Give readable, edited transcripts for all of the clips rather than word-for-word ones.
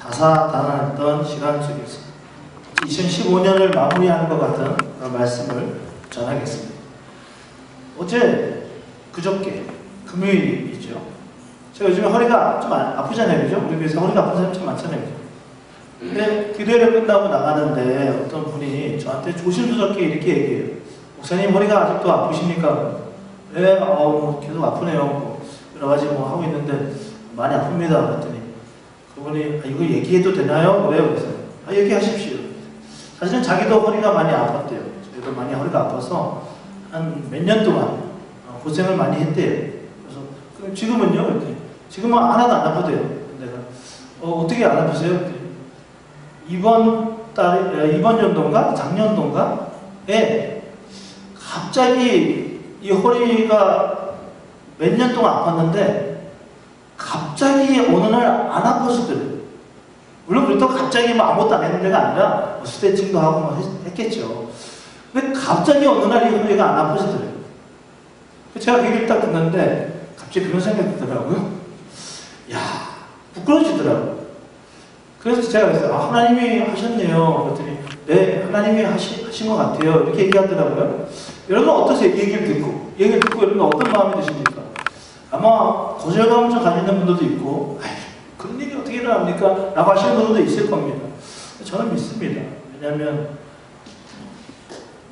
다사다난했던 시간 속에서 2015년을 마무리하는 것 같은 그런 말씀을 전하겠습니다. 어제 그저께 금요일이죠. 제가 요즘에 허리가 좀 아프잖아요, 그죠? 우리 교회에서 허리가 아픈 사람이 참 많잖아요, 그죠? 근데 기도회를 끝나고 나가는데 어떤 분이 저한테 조심스럽게 이렇게 얘기해요. 목사님 허리가 아직도 아프십니까? 네, 계속 아프네요. 여러 가지 하고 있는데 많이 아픕니다. 그랬더니 그분이 이거 얘기해도 되나요? 그래요. 그래서 얘기하십시오. 사실은 자기도 허리가 많이 아팠대요. 저희도 많이 허리가 아파서 한 몇 년 동안 고생을 많이 했대요. 그래서 지금은요? 그랬더니 지금은 하나도 안 아프대요. 내가 어떻게 안 아프세요? 이번 연도인가? 작년도인가?에 갑자기 이 허리가 몇 년 동안 아팠는데 갑자기 어느 날 안 아파지더래요. 물론 그렇다고 갑자기 아무것도 안 했는 데가 아니라 스트레칭도 하고 했겠죠. 근데 갑자기 어느 날 이 허리가 안 아파지더래요. 제가 그 얘기를 딱 듣는데 갑자기 그런 생각이 들더라고요. 야, 부끄러워지더라고요. 그래서 제가 그랬어요. 하나님이 하셨네요. 그랬더니 네, 하나님이 하신 것 같아요. 이렇게 얘기하더라고요. 여러분 어떠세요? 얘기를 듣고 여러분 어떤 마음이 드십니까? 아마 거절감을 좀 가지는 분들도 있고 그런 일이 어떻게 일어납니까? 라고 하시는 분들도 있을 겁니다. 저는 믿습니다. 왜냐하면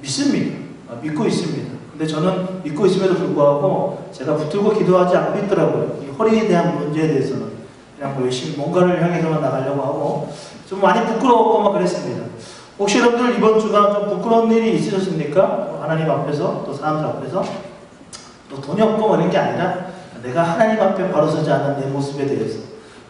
믿습니다. 믿고 있습니다. 근데 저는 믿고 있음에도 불구하고 제가 붙들고 기도하지 않고 있더라고요. 이 허리에 대한 문제에 대해서는 그냥 열심히 뭔가를 향해서만 나가려고 하고 좀 많이 부끄러웠고 그랬습니다. 혹시 여러분들 이번 주가 좀 부끄러운 일이 있으셨습니까? 하나님 앞에서 또 사람들 앞에서 또 돈이 없고 이런 게 아니라 내가 하나님 앞에 바로 서지 않은 내 모습에 대해서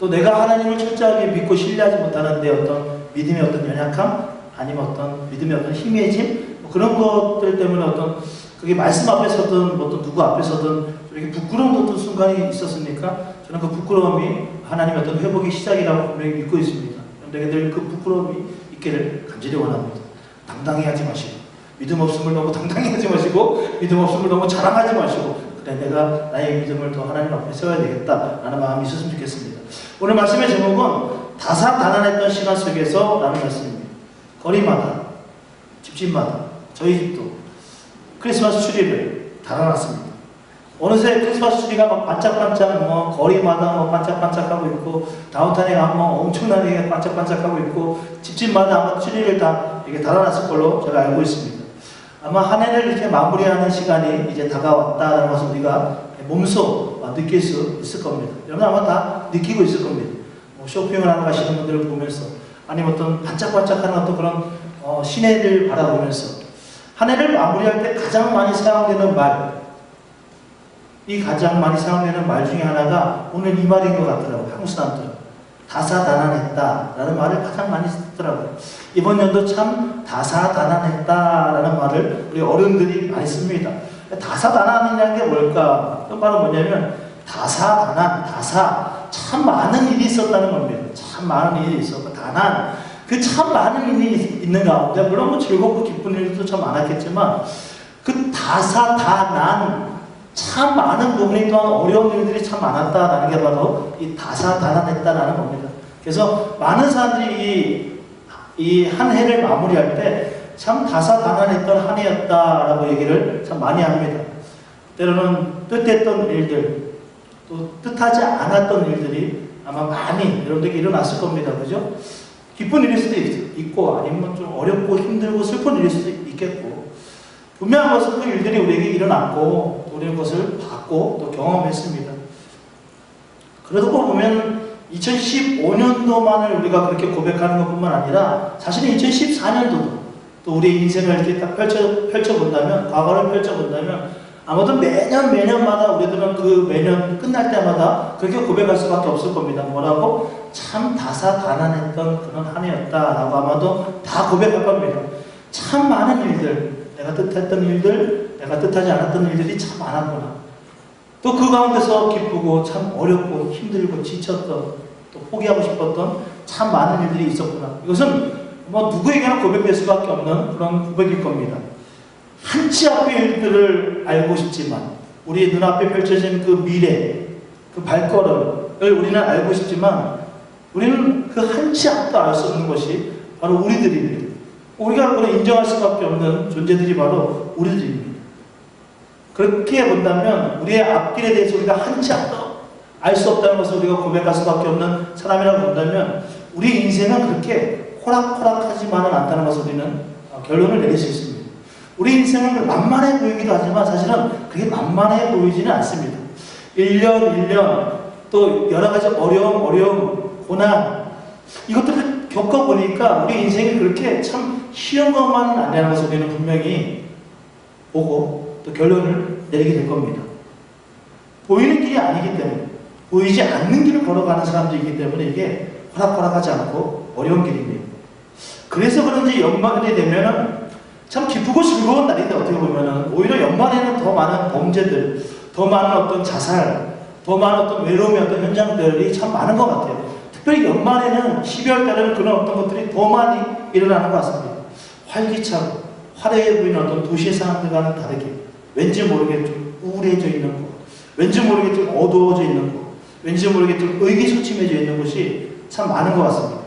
또 내가 하나님을 철저하게 믿고 신뢰하지 못하는 내 어떤 믿음의 어떤 연약함 아니면 어떤 믿음의 어떤 희미해짐 그런 것들 때문에 어떤 그게 말씀 앞에서든 어떤 누구 앞에서든 이렇게 부끄러운 어떤 순간이 있었으니까 저는 그 부끄러움이 하나님의 어떤 회복의 시작이라고 분명히 믿고 있습니다. 그런데 늘 그 부끄러움이 있기를 간절히 원합니다. 당당히 하지 마시고 믿음 없음을 너무 당당히 하지 마시고 믿음 없음을 너무 자랑하지 마시고 그래 내가 나의 믿음을 더 하나님 앞에 세워야 되겠다라는 마음이 있었으면 좋겠습니다. 오늘 말씀의 제목은 다사다난했던 시간 속에서 라는 말씀입니다. 거리마다 집집마다 저희 집도 크리스마스 추리를 달아놨습니다. 어느새 크리스마스 추리가 반짝반짝 거리마다 반짝반짝하고 있고 다운타운에 가면 엄청나게 반짝반짝하고 있고 집집마다 아마 추리를 다 이렇게 달아놨을 걸로 제가 알고 있습니다. 아마 한 해를 이렇게 마무리하는 시간이 이제 다가왔다는 것을 우리가 몸소 느낄 수 있을 겁니다. 여러분 아마 다 느끼고 있을 겁니다. 쇼핑을 하러 가시는 분들을 보면서 아니면 어떤 반짝반짝하는 어떤 그런 시내를 바라보면서 한 해를 마무리할 때 가장 많이 사용되는 이 가장 많이 사용되는 말 중에 하나가 오늘 이 말인 것 같더라고요. 한국 사람들은 다사다난했다라는 말을 가장 많이 쓰더라고요. 이번 연도 참 다사다난했다라는 말을 우리 어른들이 많이 씁니다. 다사다난이라는 게 뭘까? 바로 뭐냐면 다사다난, 참 많은 일이 있었다는 겁니다. 참 많은 일이 있었고 다난, 그 참 많은 일이 있는 가운데 물론 즐겁고 기쁜 일도 참 많았겠지만 그 다사다난 참 많은 부분이 또한 어려운 일들이 참 많았다라는 게 바로 이 다사다난했다라는 겁니다. 그래서 많은 사람들이 이 한 해를 마무리할 때 참 다사다난했던 한 해였다라고 얘기를 참 많이 합니다. 때로는 뜻했던 일들, 또 뜻하지 않았던 일들이 아마 많이 여러분들에게 일어났을 겁니다. 그죠? 기쁜 일일 수도 있고 아니면 좀 어렵고 힘들고 슬픈 일일 수도 있겠고 분명한 것은 그 일들이 우리에게 일어났고 우리는 그것을 봤고 또 경험했습니다. 그러다 보면 2015년도만을 우리가 그렇게 고백하는 것뿐만 아니라 사실은 2014년도도 또 우리의 인생을 이렇게 딱 펼쳐본다면 과거를 펼쳐본다면 아무튼 매년마다 우리들은 그 매년 끝날 때마다 그렇게 고백할 수밖에 없을 겁니다. 뭐라고? 참 다사다난했던 그런 한 해였다라고 아마도 다 고백할 겁니다. 참 많은 일들, 내가 뜻했던 일들, 내가 뜻하지 않았던 일들이 참 많았구나. 또 그 가운데서 기쁘고 참 어렵고 힘들고 지쳤던 또 포기하고 싶었던 참 많은 일들이 있었구나. 이것은 누구에게나 고백될 수밖에 없는 그런 고백일 겁니다. 한치 앞의 일들을 알고 싶지만 우리 눈앞에 펼쳐진 그 미래, 그 발걸음을 우리는 알고 싶지만 우리는 그 한치 앞도 알 수 없는 것이 바로 우리들입니다. 우리가 그걸 인정할 수밖에 없는 존재들이 바로 우리들입니다. 그렇게 본다면 우리의 앞길에 대해서 우리가 한치 앞도 알 수 없다는 것을 우리가 고백할 수밖에 없는 사람이라고 본다면 우리 인생은 그렇게 호락호락하지만은 않다는 것을 우리는 결론을 내릴 수 있습니다. 우리 인생은 만만해 보이기도 하지만 사실은 그게 만만해 보이지는 않습니다. 1년 1년 또 여러 가지 어려움, 고난 이것들을 겪어보니까 우리 인생이 그렇게 참 쉬운 것만은 아니라는 것을 우리는 분명히 보고 또 결론을 내리게 될 겁니다. 보이는 길이 아니기 때문에 보이지 않는 길을 걸어가는 사람들이기 때문에 이게 호락호락하지 않고 어려운 길입니다. 그래서 그런지 연말이 되면은 참 기쁘고 즐거운 날인데 어떻게 보면은 오히려 연말에는 더 많은 범죄들, 더 많은 어떤 자살, 더 많은 어떤 외로움의 어떤 현장들이 참 많은 것 같아요. 특별히 연말에는 12월 달에는 그런 어떤 것들이 더 많이 일어나는 것 같습니다. 활기차고 화려해 보이는 어떤 도시의 상황들과는 다르게 왠지 모르게 좀 우울해져 있는 것, 왠지 모르게 좀 어두워져 있는 것, 왠지 모르게 좀 의기소침해져 있는 것이 참 많은 것 같습니다.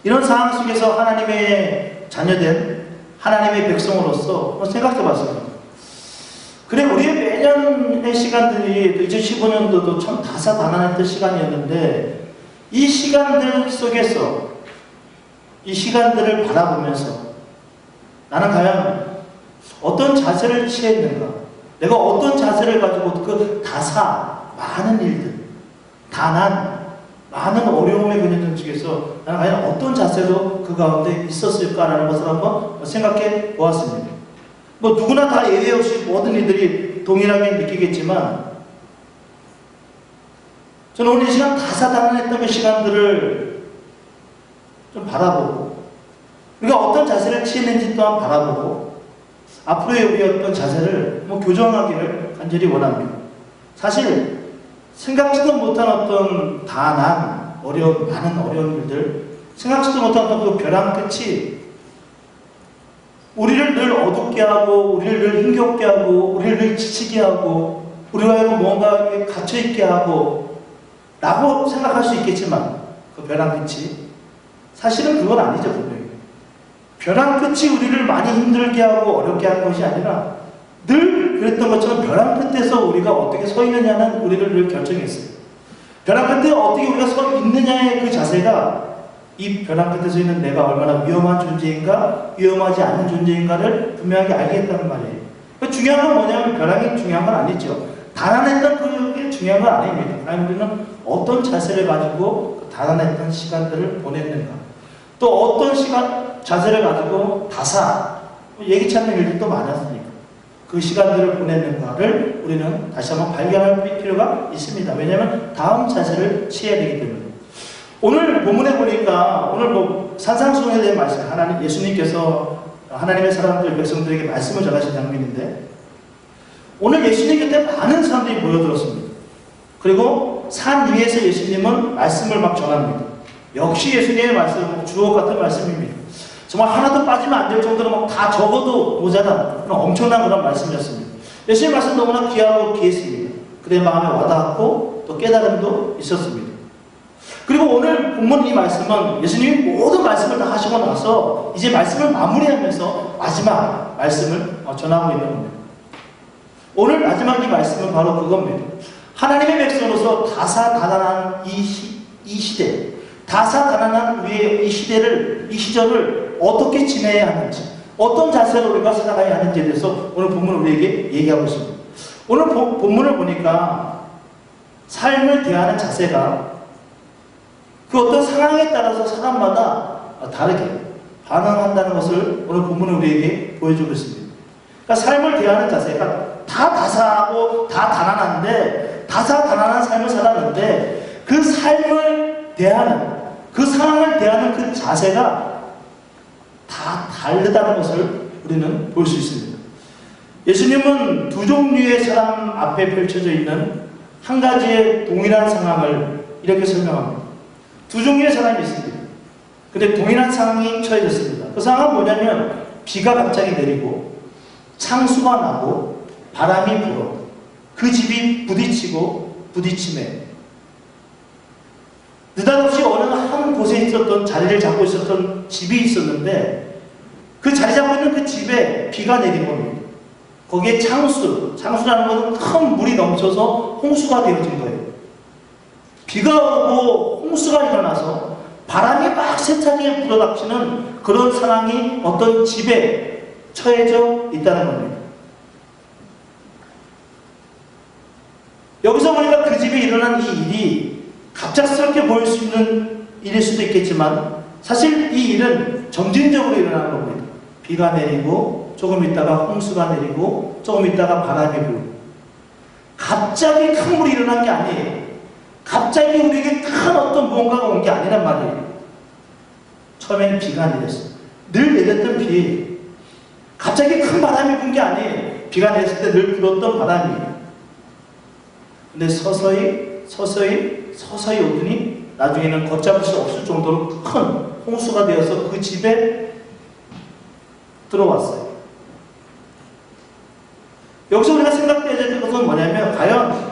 이런 상황 속에서 하나님의 자녀된 하나님의 백성으로서 한번 생각해 봤습니다. 그래, 우리의 매년의 시간들이 2015년도도 참 다사다난했던 시간이었는데 이 시간들 속에서 이 시간들을 바라보면서 나는 과연 어떤 자세를 취했는가? 내가 어떤 자세를 가지고 그 많은 일들, 다난, 많은 어려움의 그녀들 중에서 나는 과연 어떤 자세로 그 가운데 있었을까라는 것을 한번 생각해 보았습니다. 뭐 누구나 다 예외 없이 모든 이들이 동일하게 느끼겠지만 저는 오늘 이 시간 다사다난했던 그 시간들을 좀 바라보고 우리가 어떤 자세를 취했는지 또한 바라보고 앞으로의 우리의 어떤 자세를 교정하기를 간절히 원합니다. 사실 생각지도 못한 어떤 다난, 많은 어려운 일들, 생각지도 못한 어떤 그 벼랑 끝이 우리를 늘 어둡게 하고, 우리를 늘 힘겹게 하고, 우리를 늘 지치게 하고, 우리가 뭔가 갇혀있게 하고, 라고 생각할 수 있겠지만, 그 벼랑 끝이 사실은 그건 아니죠, 분명히. 벼랑 끝이 우리를 많이 힘들게 하고 어렵게 하는 것이 아니라 늘 그랬던 것처럼 벼랑 끝에서 우리가 어떻게 서 있느냐는 우리를 늘 결정했어요. 벼랑 끝에 어떻게 우리가 서 있느냐의 그 자세가 이 벼랑 끝에 서 있는 내가 얼마나 위험한 존재인가, 위험하지 않은 존재인가를 분명하게 알겠다는 말이에요. 중요한 건 뭐냐면 벼랑이 중요한 건 아니죠. 가난했던 그게 중요한 건 아닙니다. 아니, 우리는 어떤 자세를 가지고 그 가난했던 시간들을 보냈는가, 또 어떤 자세를 가지고 예기치 않는 일들도 많았으니까 그 시간들을 보냈는가를 우리는 다시 한번 발견할 필요가 있습니다. 왜냐하면 다음 자세를 취해야 되기 때문에. 오늘 본문에 보니까 오늘 산상수훈에 대한 말씀, 예수님께서 하나님의 사람들, 백성들에게 말씀을 전하신 장면인데 오늘 예수님 곁에 많은 사람들이 모여들었습니다. 그리고 산 위에서 예수님은 말씀을 막 전합니다. 역시 예수님의 말씀은 주옥 같은 말씀입니다. 정말 하나도 빠지면 안 될 정도로 다 적어도 모자란 그런 엄청난 그런 말씀이었습니다. 예수님의 말씀 너무나 귀하고 귀했습니다. 그의 마음에 와닿았고 또 깨달음도 있었습니다. 그리고 오늘 본문 이 말씀은 예수님이 모든 말씀을 다 하시고 나서 이제 말씀을 마무리하면서 마지막 말씀을 전하고 있는 겁니다. 오늘 마지막 이 말씀은 바로 그겁니다. 하나님의 백성으로서 다사다난한 이 시대, 다사다난한 우리의 이 시절을 어떻게 지내야 하는지, 어떤 자세로 우리가 살아가야 하는지에 대해서 오늘 본문은 우리에게 얘기하고 있습니다. 오늘 본문을 보니까 삶을 대하는 자세가 그 어떤 상황에 따라서 사람마다 다르게 반응한다는 것을 오늘 본문은 우리에게 보여주고 있습니다. 그러니까 삶을 대하는 자세가 다 다사하고 다 가난한데, 다사다난한 삶을 살았는데 그 삶을 대하는, 그 상황을 대하는 그 자세가 다 다르다는 것을 우리는 볼 수 있습니다. 예수님은 두 종류의 사람 앞에 펼쳐져 있는 한 가지의 동일한 상황을 이렇게 설명합니다. 두 종류의 사람이 있습니다. 근데 동일한 상황이 처해졌습니다. 그 상황은 뭐냐면 비가 갑자기 내리고 창수가 나고 바람이 불어 그 집이 부딪히고 부딪힘에 느닷없이 어느 있었던 자리를 잡고 있었던 집이 있었는데 그 자리 잡고 있는 그 집에 비가 내린 겁니다. 거기에 창수라는 것은 큰 물이 넘쳐서 홍수가 되어진 거예요. 비가 오고 홍수가 일어나서 바람이 막 세차게 불어닥치는 그런 상황이 어떤 집에 처해져 있다는 겁니다. 여기서 보니까 그 집에 일어난 이 일이 갑작스럽게 보일 수 있는 일일 수도 있겠지만 사실 이 일은 점진적으로 일어나는 겁니다. 비가 내리고 조금 있다가 홍수가 내리고 조금 있다가 바람이 불고 갑자기 큰 물이 일어난 게 아니에요. 갑자기 우리에게 큰 어떤 무언가가 온 게 아니란 말이에요. 처음에는 비가 내렸어요. 늘 내렸던 비예요. 갑자기 큰 바람이 분 게 아니에요. 비가 내렸을 때 늘 불었던 바람이에요. 근데 서서히 오더니 나중에는 걷잡을 수 없을 정도로 큰 홍수가 되어서 그 집에 들어왔어요. 여기서 우리가 생각해야 될 것은 뭐냐면 과연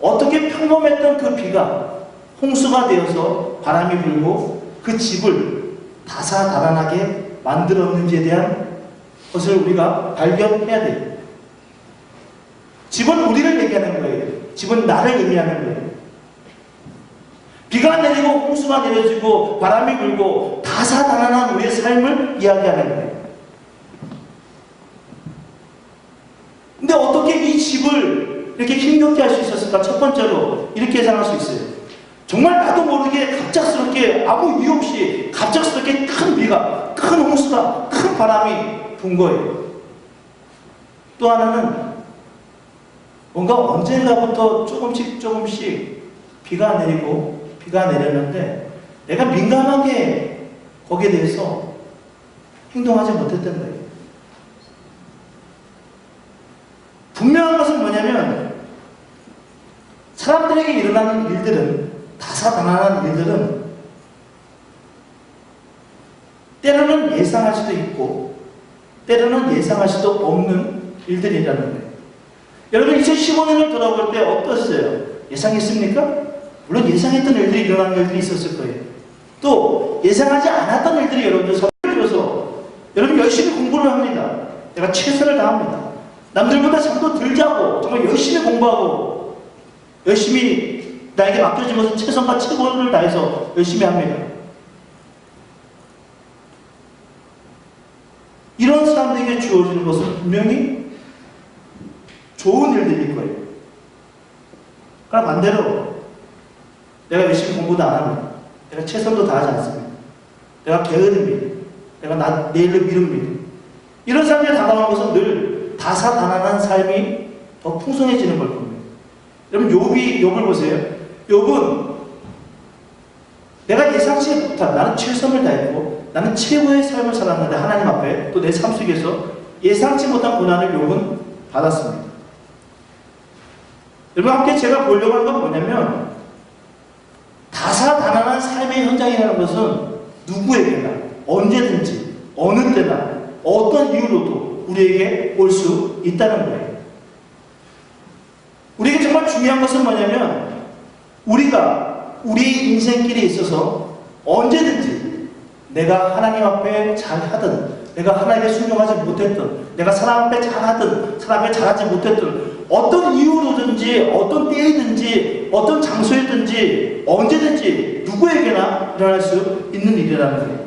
어떻게 평범했던 그 비가 홍수가 되어서 바람이 불고 그 집을 다사다난하게 만들었는지에 대한 것을 우리가 발견해야 돼요. 집은 우리를 얘기하는 거예요. 집은 나를 의미하는 거예요. 비가 내리고 홍수가 내려지고 바람이 불고 다사다난한 우리의 삶을 이야기하는 거예요. 근데 어떻게 이 집을 이렇게 힘겹게 할 수 있었을까? 첫 번째로 이렇게 예상할 수 있어요. 정말 나도 모르게 갑작스럽게 아무 이유 없이 갑작스럽게 큰 비가, 큰 홍수가, 큰 바람이 분 거예요. 또 하나는 뭔가 언젠가부터 조금씩 비가 내렸는데 내가 민감하게 거기에 대해서 행동하지 못했던 거예요. 분명한 것은 뭐냐면 사람들에게 일어나는 일들은 다사다난한 일들은 때로는 예상할 수도 있고 때로는 예상할 수도 없는 일들이라는 거예요. 여러분 2015년을 돌아볼 때 어떠셨어요? 예상했습니까? 물론 예상했던 일들이 일어나는 일들이 있었을 거예요. 또 예상하지 않았던 일들이 여러분들 선을 들어서 여러분 열심히 공부를 합니다. 내가 최선을 다합니다. 남들보다 잠도 덜 자고 정말 열심히 공부하고 열심히 나에게 맡겨진 것은 최선과 최고를 다해서 열심히 합니다. 이런 사람들에게 주어지는 것은 분명히 좋은 일들일 거예요. 그러나 반대로 내가 열심히 공부도 안 합니다. 내가 최선도 다하지 않습니다. 내가 게으릅니다. 내가 내일을 미룹니다. 이런 사람들이 다가오는 것은 늘 다사다난한 삶이 더 풍성해지는 걸 겁니다. 여러분 욥을 보세요. 욥은 내가 예상치 못한 나는 최선을 다했고 나는 최고의 삶을 살았는데 하나님 앞에 또 내 삶 속에서 예상치 못한 고난을 욥은 받았습니다. 여러분 함께 제가 보려고 하는 건 뭐냐면 다사다난한 삶의 현장이라는 것은 누구에게나 언제든지 어느 때나 어떤 이유로도 우리에게 올 수 있다는 거예요. 우리에게 정말 중요한 것은 뭐냐면 우리가 우리 인생길에 있어서 언제든지 내가 하나님 앞에 잘하든 내가 하나님께 순종하지 못했던 내가 사람 앞에 잘하든 사람 앞에 잘하지 못했던 어떤 이유로든지 어떤 때이든지 어떤 장소에든지 언제든지 누구에게나 일어날 수 있는 일이라는 거예요.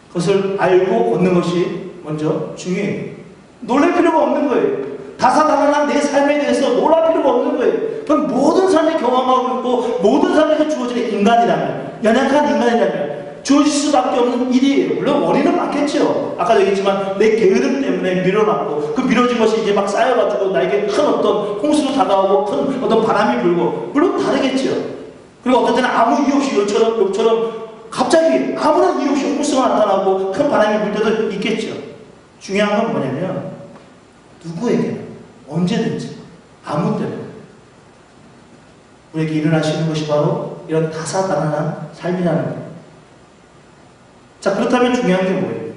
그것을 알고 걷는 것이 먼저 중요해요. 놀랄 필요가 없는 거예요. 다사다난한 내 삶에 대해서 놀랄 필요가 없는 거예요. 그럼 모든 사람이 경험하고 있고 모든 사람에게 주어지는 인간이라면 연약한 인간이라면 주어질 수밖에 없는 일이에요. 물론 원인은 많겠죠. 아까 얘기했지만 내 게으름 때문에 밀어놨고 그 밀어진 것이 이제 막 쌓여가지고 나에게 큰 어떤 홍수도 다가오고 큰 어떤 바람이 불고 물론 다르겠죠. 그리고 어떤 때는 아무 이유 없이 욕처럼 갑자기 아무런 이유 없이 홍수가 나타나고 큰 바람이 불 때도 있겠죠. 중요한 건 뭐냐면 누구에게나 언제든지 아무 때나 우리에게 일어날 수 있는 것이 바로 이런 다사다난한 삶이라는 거예요. 자, 그렇다면 중요한 게 뭐예요?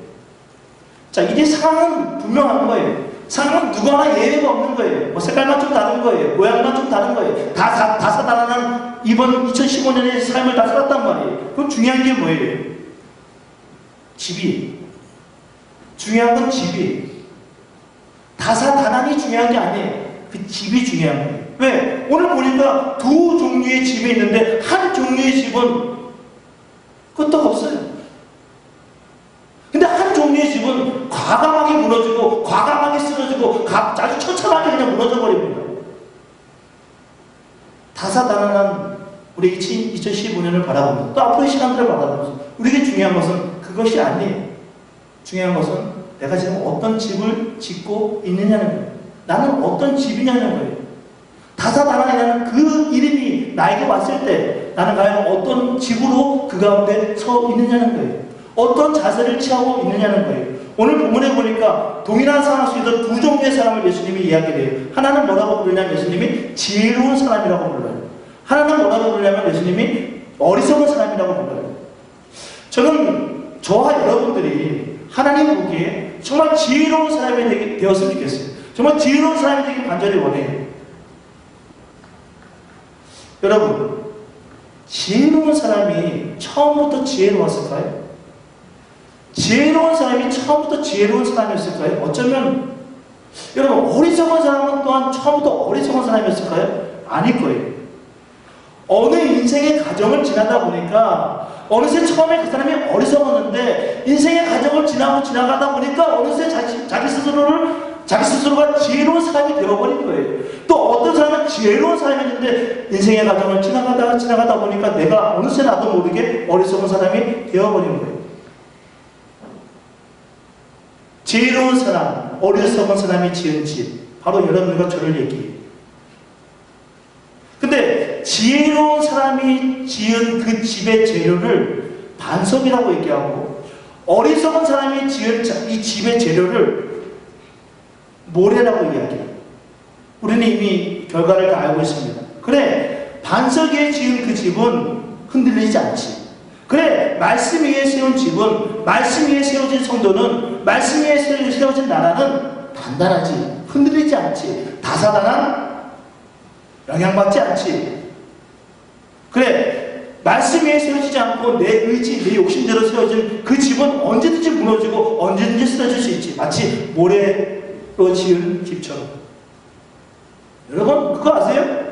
자, 이게 상황은 분명한 거예요. 상황은 누구 하나 예외가 없는 거예요. 뭐 색깔만 좀 다른 거예요. 모양만 좀 다른 거예요. 다사다난한 이번 2015년의 삶을 다 살았단 말이에요. 그럼 중요한 게 뭐예요? 집이. 중요한 건 집이. 다사다난이 중요한 게 아니에요. 그 집이 중요한 거예요. 왜? 오늘 보니까 두 종류의 집이 있는데 한 종류의 집은 끄떡 없어요. 근데 한 종류의 집은 과감하게 무너지고 과감하게 쓰러지고 아주 처참하게 그냥 무너져 버립니다. 다사다난한 우리 2015년을 바라보면서 또 앞으로의 시간들을 바라보면서 우리에게 중요한 것은 그것이 아니에요. 중요한 것은 내가 지금 어떤 집을 짓고 있느냐는 거예요. 나는 어떤 집이냐는 거예요. 다사다난이라는 그 이름이 나에게 왔을 때 나는 과연 어떤 집으로 그 가운데 서 있느냐는 거예요. 어떤 자세를 취하고 있느냐는 거예요. 오늘 본문에 보니까 동일한 상황 속에서 두 종류의 사람을 예수님이 이야기를 해요. 하나는 뭐라고 부르냐면 예수님이 지혜로운 사람이라고 불러요. 하나는 뭐라고 부르냐면 예수님이 어리석은 사람이라고 불러요. 저는 저와 여러분들이 하나님 보기에 정말 지혜로운 사람이 되었으면 좋겠어요. 정말 지혜로운 사람이 되길 간절히 원해요. 여러분, 지혜로운 사람이 처음부터 지혜로웠을까요? 지혜로운 사람이 처음부터 지혜로운 사람이었을까요? 어쩌면 여러분 어리석은 사람은 또한 처음부터 어리석은 사람이었을까요? 아닐 거예요. 어느 인생의 과정을 지나다 보니까 어느새 처음에 그 사람이 어리석었는데 인생의 과정을 지나가다 보니까 어느새 자기 스스로가 지혜로운 사람이 되어버린 거예요. 또 어떤 사람은 지혜로운 사람이었는데 인생의 과정을 지나가다 보니까 내가 어느새 나도 모르게 어리석은 사람이 되어버린 거예요. 지혜로운 사람, 어리석은 사람이 지은 집, 바로 여러분과 저를 얘기해요. 근데 지혜로운 사람이 지은 그 집의 재료를 반석이라고 얘기하고 어리석은 사람이 지은 이 집의 재료를 모래라고 이야기해요. 우리는 이미 결과를 다 알고 있습니다. 그래, 반석 위에 지은 그 집은 흔들리지 않지. 그래, 말씀 위에 세운 집은, 말씀 위에 세워진 성도는, 말씀 위에 세워진 나라는 단단하지. 흔들리지 않지. 다사다난 영향받지 않지. 그래, 말씀 위에 세워지지 않고 내 의지, 내 욕심대로 세워진 그 집은 언제든지 무너지고 언제든지 쓰러질 수 있지. 마치 모래로 지은 집처럼. 여러분, 그거 아세요?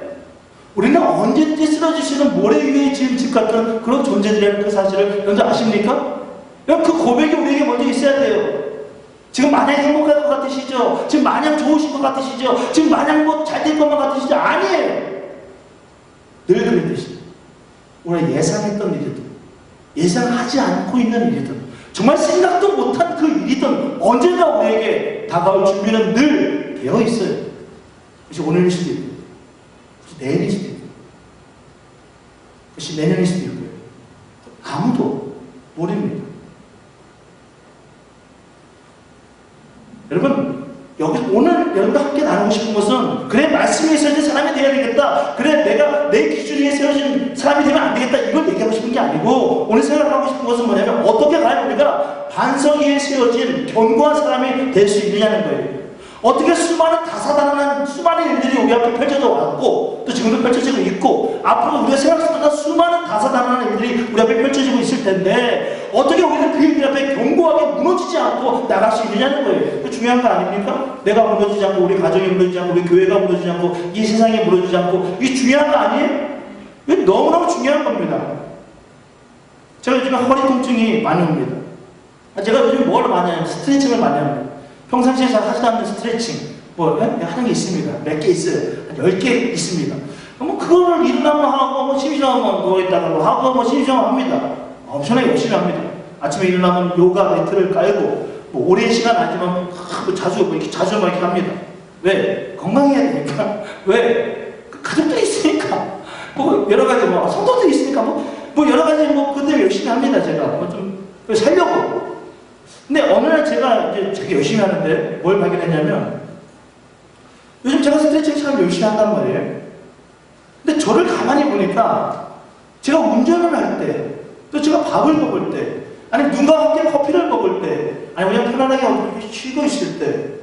우리는 언제든지 쓰러질 수 있는 모래 위에 지은 집 같은 그런 존재들이라는 그 사실을 여러분 아십니까? 그 고백이 우리에게 먼저 있어야 돼요. 지금 마냥 행복할 것 같으시죠? 지금 마냥 좋으실 것 같으시죠? 지금 마냥 뭐 잘 될 것만 같으시죠? 아니에요. 늘 그랬듯이 우리가 예상했던 일이든 예상하지 않고 있는 일이든 정말 생각도 못한 그 일이든 언젠가 우리에게 다가올 준비는 늘 되어 있어요. 그것이 오늘일 수도 있고 그것이 내일일 수도 있고 그것이 내년일 수도 있고요. 아무도 모릅니다. 여러분, 여기 오늘 여러분과 함께 나누고 싶은 것은 그래, 말씀에 세워진 사람이 되어야 되겠다. 그래, 내가 내 기준 위에 세워진 사람이 되면 안 되겠다. 이걸 얘기하고 싶은 게 아니고 오늘 생각하고 싶은 것은 뭐냐면 어떻게 과연 우리가 반석 위에 세워진 견고한 사람이 될 수 있느냐는 거예요. 어떻게 수많은 다사다난한 수많은 일들이 우리 앞에 펼쳐져 왔고 또 지금도 펼쳐지고 있고 앞으로 우리가 생각보다 수많은 다사다난한 일들이 우리 앞에 펼쳐지고 있을 텐데 어떻게 우리는 그 일들 앞에 견고하게 무너지지 않고 나갈 수 있느냐는 거예요. 그 중요한 거 아닙니까? 내가 무너지지 않고 우리 가정이 무너지지 않고 우리 교회가 무너지지 않고 이 세상이 무너지지 않고 이게 중요한 거 아니에요? 이게 너무너무 중요한 겁니다. 제가 요즘에 허리 통증이 많이 옵니다. 제가 요즘 뭘 많이 하냐면 스트레칭을 많이 합니다. 평상시에 잘 하지도 않는 스트레칭 하는 게 있습니다. 몇 개 있어요. 한 10개 있습니다. 뭐 그거를 일어나면 하고 뭐 심심하면 누워있다가 하고 뭐 심심하면 합니다. 엄청나게 열심히 합니다. 아침에 일어나면 요가 매트를 깔고 뭐 오랜 시간 아니지만 자주 막 이렇게 합니다. 왜? 건강해야 되니까. 왜? 가족들이 있으니까. 뭐 여러 가지 뭐 성도들이 있으니까 뭐 여러 가지 뭐 그때 열심히 합니다. 제가 뭐 좀 살려고. 근데 어느 날 제가 이제 되게 열심히 하는데 뭘 발견했냐면 요즘 제가 스트레칭 참 열심히 한단 말이에요. 근데 저를 가만히 보니까 제가 운전을 할 때 또 제가 밥을 먹을 때 아니 누군가 함께 커피를 먹을 때 아니 그냥 편안하게 쉬고 있을 때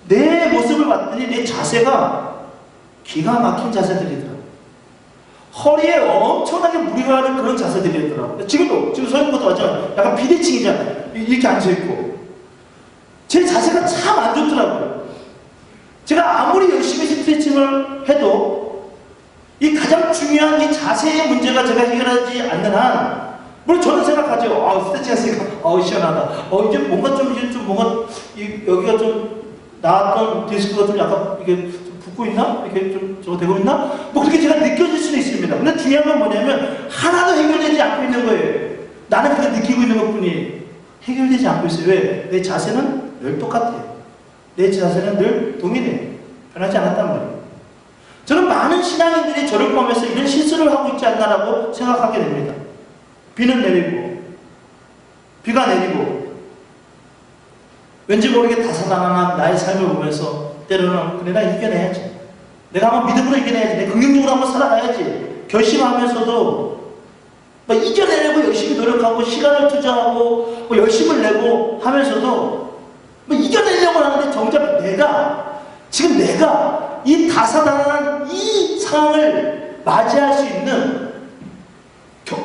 내 모습을 봤더니 내 자세가 기가 막힌 자세들이더라고요. 허리에 엄청나게 무리가 가는 그런 자세들이었더라고요. 지금 서 있는 것도 마찬가지예요. 약간 비대칭이잖아요. 이렇게 앉아있고. 제 자세가 참 안 좋더라고요. 제가 아무리 열심히 스트레칭을 해도 이 가장 중요한 이 자세의 문제가 제가 해결하지 않는 한, 물론 저는 생각하죠. 스트레칭 했으니까 시원하다. 이제 뭔가 뭔가 여기가 좀 나왔던 디스크가 좀 약간 이게 좀 붓고 있나? 이렇게 좀 저거 되고 있나? 뭐 그렇게 제가 느껴질 수는 있습니다. 근데 중요한 건 뭐냐면 하나도 해결되지 않고 있는 거예요. 나는 그냥 느끼고 있는 것뿐이에요. 해결되지 않고 있어요. 왜? 내 자세는 늘 똑같아요. 내 자세는 늘 동일해요. 변하지 않았단 말이에요. 저는 많은 신앙인들이 저를 보면서 이런 실수를 하고 있지 않나라고 생각하게 됩니다. 비는 내리고, 비가 내리고, 왠지 모르게 다사다난한 나의 삶을 보면서 때로는 그래, 나 이겨내야지. 내가 한번 믿음으로 이겨내야지. 내가 긍정적으로 한번 살아가야지. 결심하면서도 막 이겨내려고 열심히 노력하고 시간을 투자하고 뭐 열심을 내고 하면서도 뭐 이겨내려고 하는데 정작 내가 이 다사다난한 이 상황을 맞이할 수 있는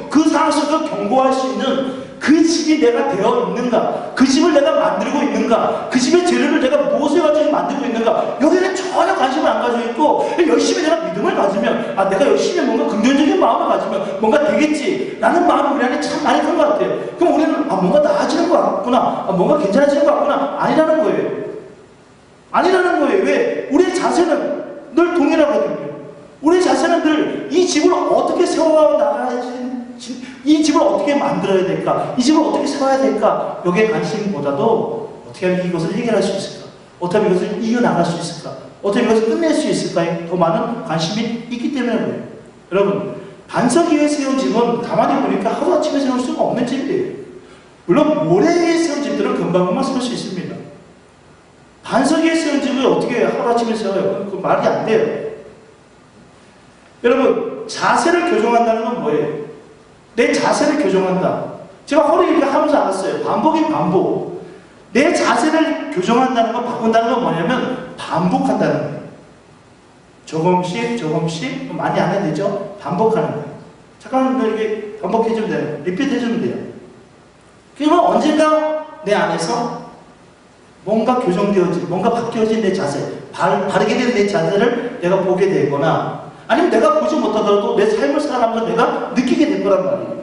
그 상황 속에서 경고할 수 있는 그 집이 내가 되어 있는가? 그 집을 내가 만들고 있는가? 그 집의 재료를 내가 무엇을 가지고 만들고 있는가? 여기는 전혀 관심을 안 가지고 있고, 열심히 내가 믿음을 가지면, 내가 열심히 뭔가 긍정적인 마음을 가지면 뭔가 되겠지 라는 마음이 우리 안에 참 많이 큰 것 같아요. 그럼 우리는 뭔가 나아지는 것 같구나, 뭔가 괜찮아지는 것 같구나. 아니라는 거예요. 아니라는 거예요. 왜? 우리의 자세는 늘 동일하거든요. 우리의 자세는 늘 이 집을 어떻게 세워 나가야지, 이 집을 어떻게 만들어야 될까? 이 집을 어떻게 세워야 될까? 여기에 관심보다도 어떻게 하면 이것을 해결할 수 있을까? 어떻게 하면 이것을 이겨나갈 수 있을까? 어떻게 하면 이것을 끝낼 수 있을까에 더 많은 관심이 있기 때문에 그래요. 여러분, 반석 위에 세운 집은 가만히 보니까 하루아침에 세울 수가 없는 집이에요. 물론 모래 위에 세운 집들은 금방금방 세울 수 있습니다. 반석 위에 세운 집을 어떻게 하루아침에 세워요? 그 말이 안 돼요. 여러분, 자세를 교정한다는 건 뭐예요? 내 자세를 교정한다. 제가 허리 이렇게 하면서 알았어요. 반복이 반복. 내 자세를 교정한다는 건, 바꾼다는 건 뭐냐면 반복한다는 거예요. 조금씩 많이 안 해도 되죠? 반복하는 거예요. 잠깐 이렇게 반복해주면 돼요. 리피트 해주면 돼요. 그러면 언젠가 내 안에서 뭔가 교정되어진, 뭔가 바뀌어진 내 자세, 바르게 된 내 자세를 내가 보게 되거나, 아니면 내가 보지 못하더라도 내 삶을 살아가면서 내가 느끼게 될 거란 말이에요.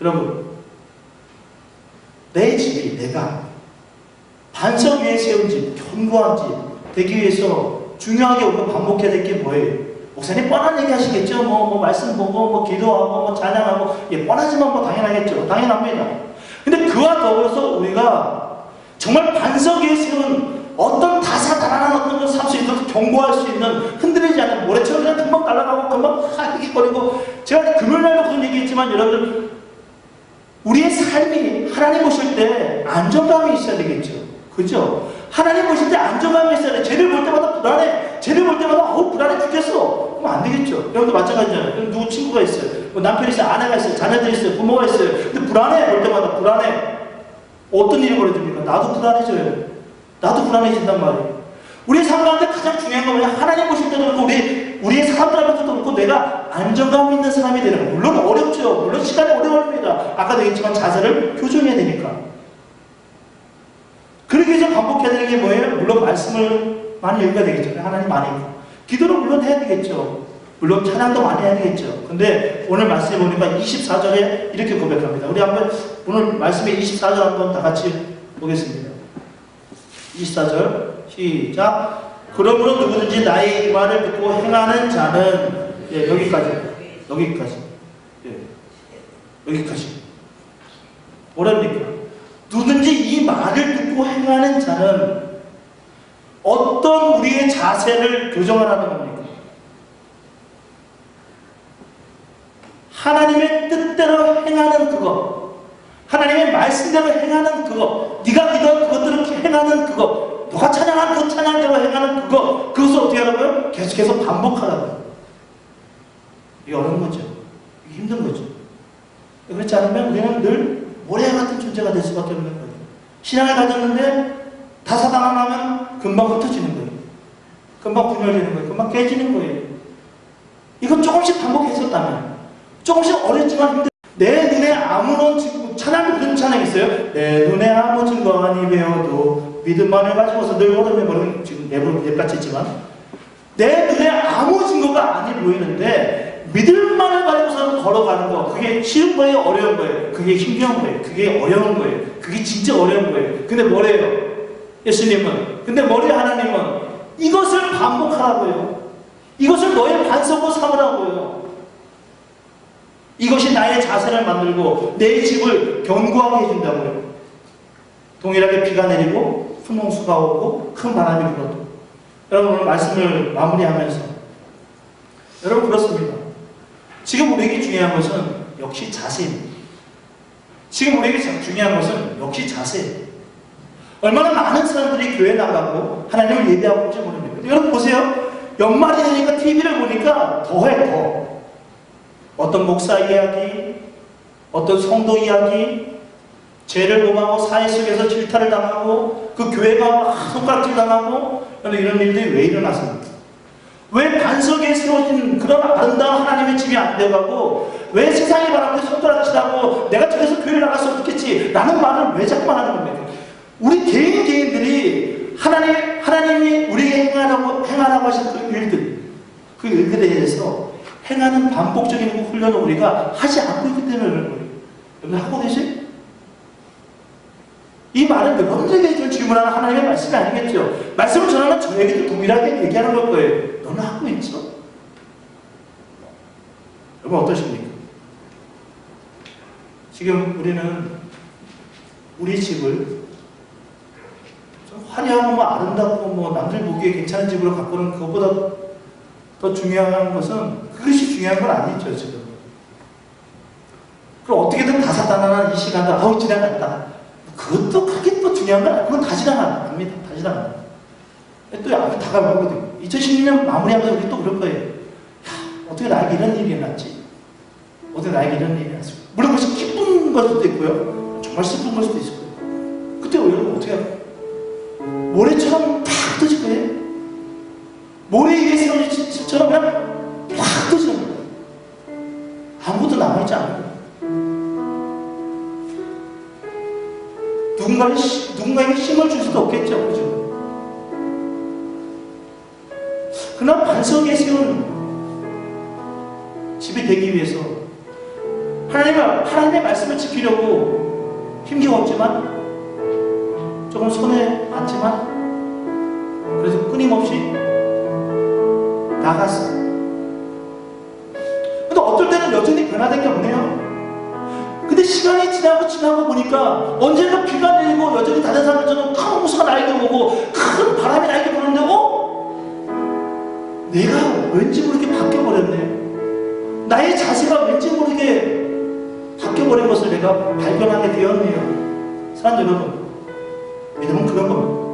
여러분, 내 집이, 내가 반석 위에 세운 집, 견고한 집 되기 위해서 중요하게 우리가 반복해야 될 게 뭐예요? 목사님 뻔한 얘기 하시겠죠? 말씀 보고, 기도하고, 찬양하고, 뻔하지만 당연하겠죠. 당연합니다. 근데 그와 더불어서 우리가 정말 반석 위에 세운 어떤 다사다난한 어떤 삶 속에서 경고할 수 있는, 흔들리지 않는 모래처럼 그냥 금방 날아가고 금방 하기거리고, 제가 금요일날도 그런 얘기했지만 여러분들, 우리의 삶이 하나님 보실 때 안정감이 있어야 되겠죠. 그죠? 하나님 보실 때 안정감이 있어야 돼. 쟤를 볼 때마다 불안해. 쟤를 볼 때마다 불안해 죽겠어. 그럼 안 되겠죠. 여러분도 마찬가지잖아요. 누구 친구가 있어요. 남편이 있어요. 아내가 있어요. 자녀들이 있어요. 부모가 있어요. 근데 불안해. 볼 때마다 불안해. 어떤 일이 벌어집니까? 나도 불안해져요. 나도 불안해진단 말이에요. 우리의 삶 가운데 가장 중요한 건 뭐냐? 하나님 보실 때도 그렇고 우리의 사람들 앞에서도 그렇고 내가 안정감 있는 사람이 되는 거예요. 물론 어렵죠. 물론 시간이 오래 걸립니다. 아까도 얘기했지만 자세를 교정해야 되니까. 그러기 위해서 반복해야 되는 게 뭐예요? 물론 말씀을 많이 읽어야 되겠죠. 하나님 많이 읽고. 기도를 물론 해야 되겠죠. 물론 찬양도 많이 해야 되겠죠. 근데 오늘 말씀해 보니까 24절에 이렇게 고백합니다. 우리 한번 오늘 말씀의 24절 한번 다 같이 보겠습니다. 24절 시작. 그러므로 누구든지 나의 말을 듣고 행하는 자는, 여기까지 뭐랍니까? 누구든지 이 말을 듣고 행하는 자는 어떤 우리의 자세를 교정하라는 겁니까? 하나님의 뜻대로 행하는 그것, 하나님의 말씀대로 행하는 그것, 네가 믿어 그것들을 행하는 그것, 너가 찬양한 그 찬양대로 행하는 그것을 어떻게 하라고요? 계속해서 반복하라고요. 이게 어려운 거죠. 이게 힘든 거죠. 그렇지 않으면 우리는 늘 모래 같은 존재가 될 수밖에 없는 거예요. 신앙을 가졌는데 다사다난하면 금방 흩어지는 거예요. 금방 분열되는 거예요. 금방 깨지는 거예요. 이거 조금씩 반복했었다면, 조금씩 어렵지만 힘들. 내 눈에 아무런 증거, 찬양이 무슨 찬양이 있어요? 내 눈에 아무 증거 아니 배워도 믿음만을 가지고서 늘 걸음에 걸음, 지금 랩을 같이 했지만, 내 눈에 아무 증거가 아니 보이는데 믿음만을 가지고서 걸어가는 거, 그게 쉬운 거예요? 어려운 거예요? 그게 힘겨운 거예요? 그게 어려운 거예요? 그게 진짜 어려운 거예요? 근데 뭐래요? 예수님은, 근데 뭐래요? 하나님은 이것을 반복하라고요. 이것을 너의 반석으로 삼으라고요. 이것이 나의 자세를 만들고 내 집을 견고하게 해준다고요. 동일하게 비가 내리고 분홍수가 오고 큰 바람이 불어도. 여러분, 오늘 말씀을 마무리하면서 여러분, 그렇습니다. 지금 우리에게 중요한 것은 역시 자세입니다. 지금 우리에게 중요한 것은 역시 자세예요. 얼마나 많은 사람들이 교회 나가고 하나님을 예배하고 있는지 모릅니다. 여러분 보세요. 연말이 되니까 TV를 보니까 더해 더. 어떤 목사 이야기, 어떤 성도 이야기, 죄를 범하고 사회 속에서 질타를 당하고 그 교회가 손가락질 당하고 이런 일들이 왜 일어났습니까? 왜 반석에 세워진 그런 아름다운 하나님의 집이 안 되어가고, 왜 세상이 바라보고 손가락질하고 내가 저래서 교회를 나갔으면 좋겠지 라는 말을 왜 자꾸만 하는 겁니까? 우리 개인들이 하나님이 우리에게 행하라고 하신 그 일들에 대해서 행하는 반복적인 훈련을 우리가 하지 않고 있기 때문에 그런 거예요. 여러분 하고 계세요? 이 말은 여러분들에게 좀 질문하는 하나님의 말씀이 아니겠죠. 말씀을 전하는 저에게도 동일하게 얘기하는 걸 거예요. 너는 하고 있죠? 여러분 어떠십니까? 지금 우리는 우리 집을 좀 화려하고 아름답고 남들 보기에 괜찮은 집으로 가꾸는 그것보다 더 중요한 것은, 그것이 중요한 건 아니죠, 지금. 그럼 어떻게든 다사다난한 이 시간도 아우 지나갔다. 그것도 그렇게 또 중요한 건 아니에요. 그건 다 지나갑니다. 다 지나갑니다. 또 앞에 다가가거든요. 2016년 마무리하면서 우리 또 그럴 거예요. 야, 어떻게 나에게 이런 일이 일어났지? 어떻게 나에게 이런 일이 일어났을까? 물론 그것이 기쁜 걸 수도 있고요. 정말 슬픈 걸 수도 있을 거예요. 그때 여러분 어떻게 할까요? 모래처럼 팍 터질 거예요. 모래 위에 세워진 집처럼 그냥 팍 터지는 거예요. 아무것도 남아있지 않은 거예요. 누군가에게 힘을 줄 수도 없겠죠. 그죠? 그러나 반석에 세운 집이 되기 위해서 하나님의 말씀을 지키려고 힘겨웠지만, 조금 손해 봤지만, 그래서 끊임없이 나갔어. 근데 어떨 때는 여전히 변화된 게 없네요. 근데 시간이 지나고 보니까 언젠가 비가 내리고 여전히 다른 사람들처럼 큰 호수가 나에게 오고 큰 바람이 나에게 부는데, 내가 왠지 모르게 바뀌어버렸네. 나의 자세가 왠지 모르게 바뀌어버린 것을 내가 발견하게 되었네요. 사랑하는 여러분, 믿음은 그런 겁니다.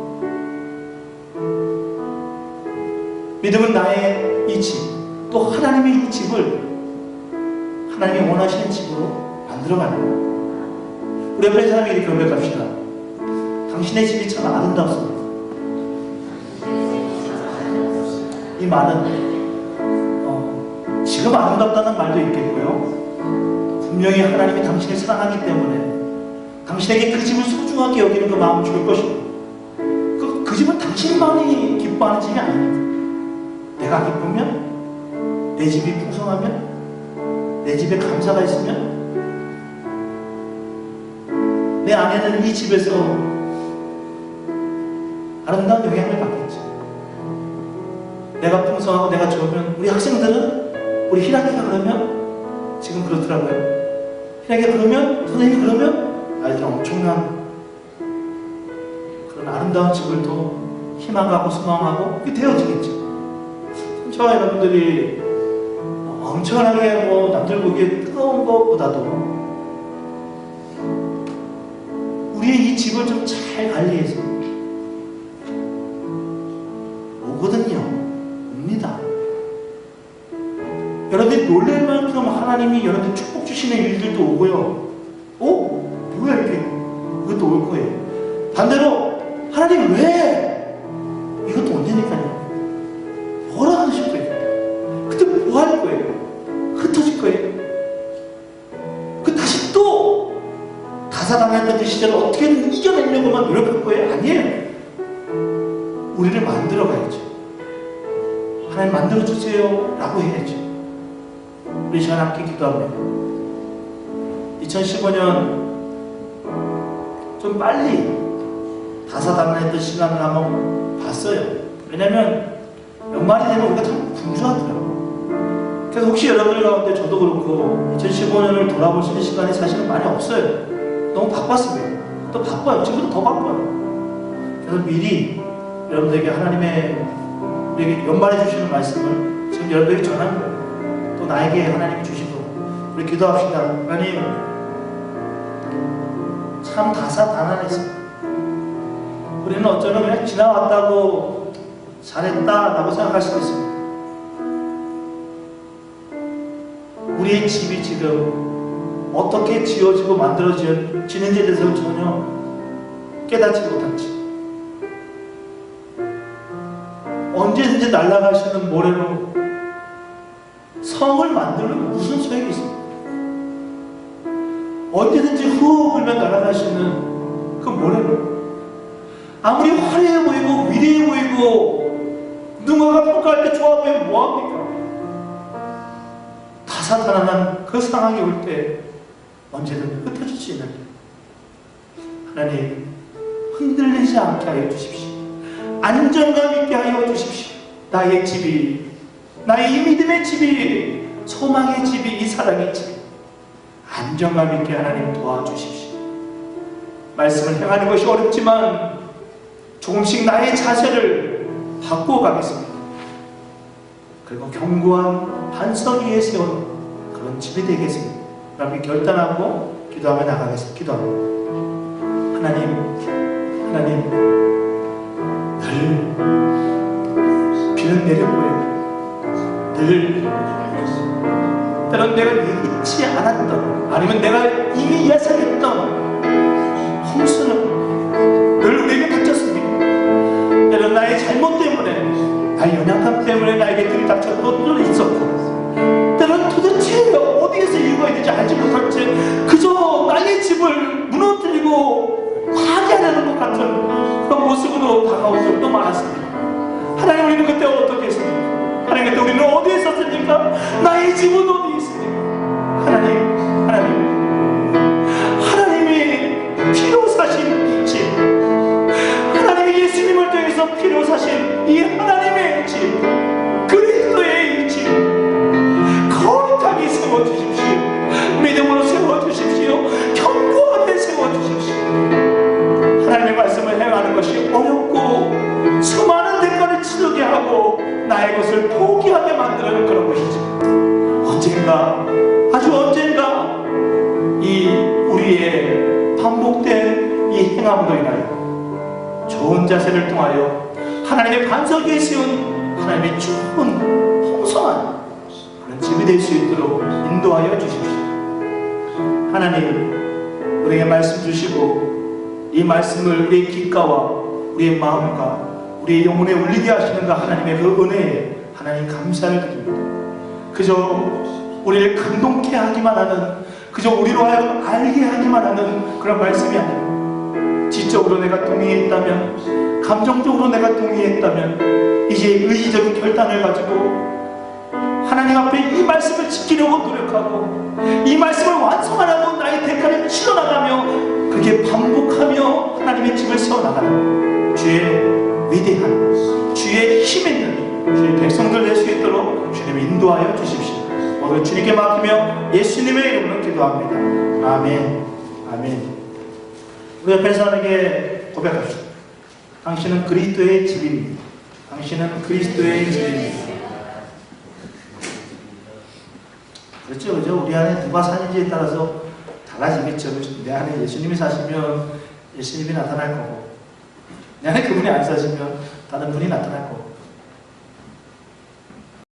믿음은 나의 이 집, 또 하나님의 이 집을 하나님이 원하시는 집으로 만들어가는 거예요. 우리 옆에 사람에게 이렇게 고백합시다. 당신의 집이 참 아름답습니다. 이 말은 지금 아름답다는 말도 있겠고요. 분명히 하나님이 당신을 사랑하기 때문에 당신에게 그 집을 소중하게 여기는 그 마음을 줄 것입니다. 그 집은 당신만이 기뻐하는 집이 아닙니다. 내가 기쁘면, 내 집이 풍성하면, 내 집에 감사가 있으면, 내 아내는 이 집에서 아름다운 영향을 받겠죠. 내가 풍성하고 내가 좋으면, 우리 학생들은, 우리 희락이가 그러면, 지금 그렇더라고요. 희락이가 그러면, 선생님이 그러면, 아이들 엄청난 그런 아름다운 집을 더 희망하고 소망하고 그게 되어지겠죠. 저와 여러분들이 엄청나게 남들 보기에 뜨거운 것보다도 우리의 이 집을 좀 잘 관리해서 오거든요. 옵니다. 여러분들이 놀랄 만큼 하나님이 여러분들 축복 주시는 일들도 오고요. 뭐야 이렇게, 이것도 올 거예요. 반대로 하나님 왜 이것도 온 되니까요. 뭐라 하실 거예요. 그때 뭐 할 거예요? 다사다난했던 그 시절을 어떻게든 이겨내려고만 노력할 거예요? 아니에요. 우리를 만들어 가야죠. 하나님 만들어주세요 라고 해야죠. 우리 시간 함께 기도합니다. 2015년 좀 빨리 다사다난했던 시간을 한번 봤어요. 왜냐면 연말이 되면 우리가 참 분주하더라고요. 그래서 혹시 여러분들 가운데 저도 그렇고 2015년을 돌아볼 수 있는 시간이 사실은 많이 없어요. 너무 바빴습니다. 또 바빠요. 지금도 더 바빠요. 그래서 미리 여러분들에게 하나님의 우리에게 연말에 주시는 말씀을 지금 여러분에게 전한 거예요. 또 나에게 하나님이 주시고 우리 기도합시다. 하나님 참 다사다난했습니다. 우리는 어쩌면 그냥 지나왔다고 잘했다라고 생각할 수도 있습니다. 우리의 집이 지금 어떻게 지어지고 만들어지는지에 대해서 전혀 깨닫지 못했지. 언제든지 날아가시는 모래로 성을 만들면 무슨 소용이 있습니까? 언제든지 후호 불면 날아가시는 그 모래로 아무리 화려해 보이고 위대해 보이고 누군가가 평가할 때 좋아 보이면 뭐합니까? 다사다난한 그 상황이 올 때 언제든 흩어질 수 있는 하나님 흔들리지 않게 하여 주십시오. 안정감 있게 하여 주십시오. 나의 집이, 나의 이 믿음의 집이, 소망의 집이, 이 사랑의 집이 안정감 있게 하나님 도와주십시오. 말씀을 행하는 것이 어렵지만 조금씩 나의 자세를 바꿔가겠습니다. 그리고 견고한 반석 위에 세운 그런 집이 되겠습니다. 그렇게 결단하고 기도하며 나가겠습니다. 기도합니다. 하나님 늘 비는 내려보여요. 늘 때론 내가 잊지 않았던 아니면 내가 이미 예상했던 홍수는 늘 우리에게 닥쳤습니다. 때론 나의 잘못 때문에 나의 연약함 때문에 나에게 들이닥쳤던 것도 있었고 때론 도대체 어디에서 읽어야 되지 알지 못할 채 그저 나의 집을 무너뜨리고 파괴하려는 것 같은 그런 모습으로 다가올 적도 많았습니다. 하나님 우리는 그때 어떻게 했습니까? 하나님 그때 우리는 어디에 있었습니까? 나의 집은 어디에 있습니까? 하나님이 피로 사신 이 집, 하나님이 예수님을 통해서 피로 사신 이 하나님의 집, 그리스도의 이 집 거룩하게 세워주십시오. 믿음으로 세워주십시오. 견고하게 세워주십시오. 하나님의 말씀을 행하는 것이 어렵고 수많은 대가를 치르게 하고 나의 것을 포기하게 만드는 그런 것이죠. 언젠가 아주 언젠가 이 우리의 반복된 이 행함으로 인하여 좋은 자세를 통하여 하나님의 반석 위에 세운 하나님의 좋은 풍성한 그런 집이 될 수 있도록 인도하여 주십시오. 하나님 우리에게 말씀 주시고 이 말씀을 우리의 귓가와 우리의 마음과 우리의 영혼에 울리게 하시는 그 하나님의 그 은혜에 하나님 감사를 드립니다. 그저 우리를 감동케 하기만 하는, 그저 우리로 하여금 알게 하기만 하는 그런 말씀이 아니라 지적으로 내가 동의했다면, 감정적으로 내가 동의했다면 이제 의지적인 결단을 가지고 하나님 앞에 이 말씀을 지키려고 노력하고 이 말씀을 완성하려고 나의 대가를 치러나가며 그렇게 반복하며 하나님의 집을 세워나가는 주의 위대한, 주의 힘 있는 주의 백성들 될 수 있도록 주님이 인도하여 주십시오. 오늘 주님께 맡기며 예수님의 이름으로 기도합니다. 아멘. 아멘. 우리 옆에 사람에게 고백합시다. 당신은 그리스도의 집입니다. 당신은 그리스도의 집입니다. 그렇죠, 그죠? 우리 안에 누가 사는지에 따라서 달라지겠죠. 내 안에 예수님이 사시면 예수님이 나타날 거고, 내 안에 그분이 안 사시면 다른 분이 나타날 거고.